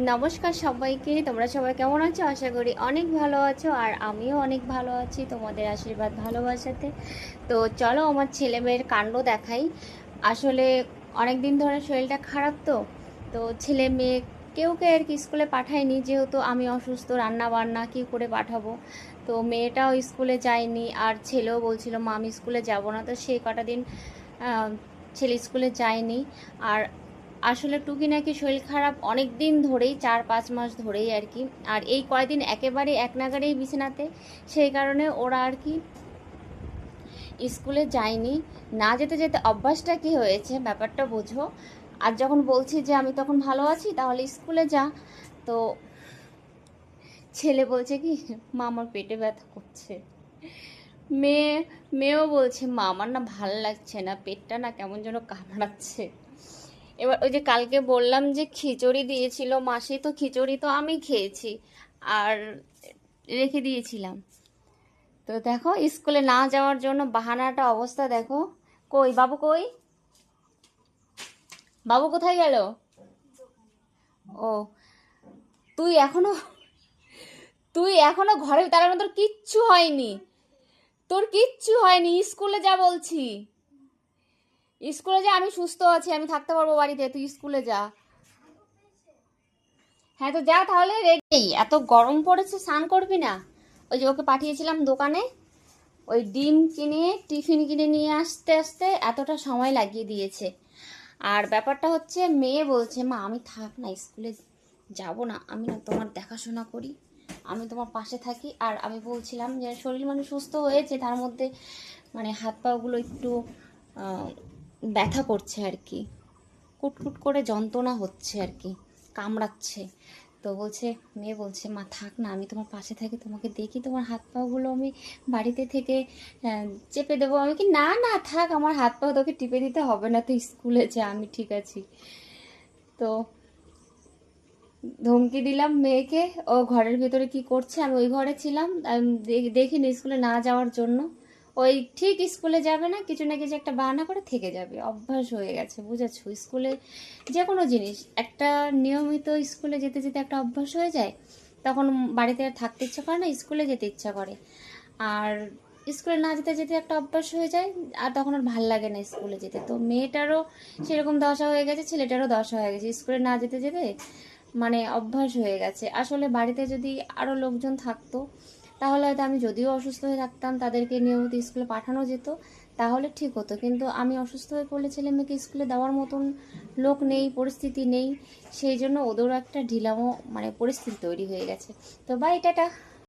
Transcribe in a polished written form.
নমস্কার সবাইকে। তোমরা সবাই কেমন আছো? আশা করি অনেক ভালো আছো, আর আমিও অনেক ভালো আছি তোমাদের আশীর্বাদ ভালোবাসাতে। তো চলো আমার ছেলে মেয়ের কাণ্ড দেখাই। আসলে অনেক দিন ধরে শরীরটা খারাপ, তো তো ছেলে মেয়ে কেউকে আর কি স্কুলে পাঠাইনি, যেহেতু আমি অসুস্থ, রান্না বান্না কী করে পাঠাবো। তো মেয়েটাও স্কুলে যায়নি, আর ছেলেও বলছিল মা আমি স্কুলে যাব না। তো সেই কটা দিন ছেলে স্কুলে যায়নি। আর আসলে টুকি নাকি শরীর খারাপ অনেক দিন ধরেই, 4-5 মাস ধরেই আর কি। আর এই কয়দিন একেবারে এক নাগারেই বিছানাতে, সেই কারণে ওরা আর কি স্কুলে যায়নি। না যেতে যেতে অভ্যাসটা কি হয়েছে ব্যাপারটা বোঝো। আর যখন বলছি যে আমি তখন ভালো আছি তাহলে স্কুলে যা, তো ছেলে বলছে কি মা আমার পেটে ব্যথা করছে। মেয়ে মেয়েও বলছে মা আমার না ভালো লাগছে না, পেটটা না কেমন যেন কামড়াচ্ছে। এবার ওই যে কালকে বললাম যে খিচুড়ি দিয়েছিল মাসি, তো খিচুড়ি তো আমি খেয়েছি আর রেখে দিয়েছিলাম। তো দেখো স্কুলে না যাওয়ার জন্য বাহানাটা অবস্থা দেখো। কই বাবু, কই বাবু কোথায় গেল? ও, তুই এখনো তুই এখনো ঘরে, তার মানে তোর কিচ্ছু হয়নি, তোর কিচ্ছু হয়নি। স্কুলে যা বলছি, স্কুলে যা, আমি সুস্থ আছি, আমি থাকতে পারবো বাড়িতে, তুই স্কুলে যা। হ্যাঁ তো যা তাহলে। এই এত গরম পড়েছে, স্নান করবি না? ওই যে ওকে পাঠিয়েছিলাম দোকানে, ওই ডিম কিনে টিফিন কিনে নিয়ে আসতে আসতে এতটা সময় লাগিয়ে দিয়েছে। আর ব্যাপারটা হচ্ছে মেয়ে বলছে মা আমি থাক না, স্কুলে যাব না, আমি না তোমার দেখাশোনা করি, আমি তোমার পাশে থাকি। আর আমি বলছিলাম যে শরীর মানে সুস্থ হয়েছে, তার মধ্যে মানে হাত পাগুলো একটু ব্যথা করছে আর কি, কুটকুট করে যন্ত্রণা হচ্ছে আর কি, কামড়াচ্ছে। তো বলছে, মেয়ে বলছে মা থাক না, আমি তোমার পাশে থাকি, তোমাকে দেখি, তোমার হাত পাগুলো আমি বাড়িতে থেকে চেপে দেবো। আমি কি না না থাক, আমার হাত পা তোকে টিপে দিতে হবে না, তুই স্কুলে যা, আমি ঠিক আছি। তো ধমকি দিলাম মেয়েকে, ও ঘরের ভেতরে কি করছে, আমি ওই ঘরে ছিলাম, আমি দেখিনি স্কুলে না যাওয়ার জন্য। ওই ঠিক স্কুলে যাবে না, কিছু না কিছু একটা বাহানা করে থেকে যাবে, অভ্যাস হয়ে গেছে বুঝেছো। স্কুলে যে কোনো জিনিস একটা নিয়মিত স্কুলে যেতে যেতে একটা অভ্যাস হয়ে যায়, তখন বাড়িতে আর থাকতে ইচ্ছা করে না, স্কুলে যেতে ইচ্ছা করে। আর স্কুলে না যেতে যেতে একটা অভ্যাস হয়ে যায়, আর তখন আর ভাল লাগে না স্কুলে যেতে। তো মেয়েটারও সেরকম দশা হয়ে গেছে, ছেলেটারও দশা হয়ে গেছে, স্কুলে না যেতে যেতে মানে অভ্যাস হয়ে গেছে। আসলে বাড়িতে যদি আরও লোকজন থাকতো তাহলে হয়তো আমি যদিও অসুস্থ হয়ে থাকতাম, তাদেরকে নিয়মিত স্কুলে পাঠানো যেত, তাহলে ঠিক হতো। কিন্তু আমি অসুস্থ হয়ে পড়লে ছেলে মেয়েকে স্কুলে দেওয়ার মতন লোক নেই, পরিস্থিতি নেই, সেই জন্য ওদেরও একটা ঢিলামো মানে পরিস্থিতি তৈরি হয়ে গেছে। তো বাই, টাটা।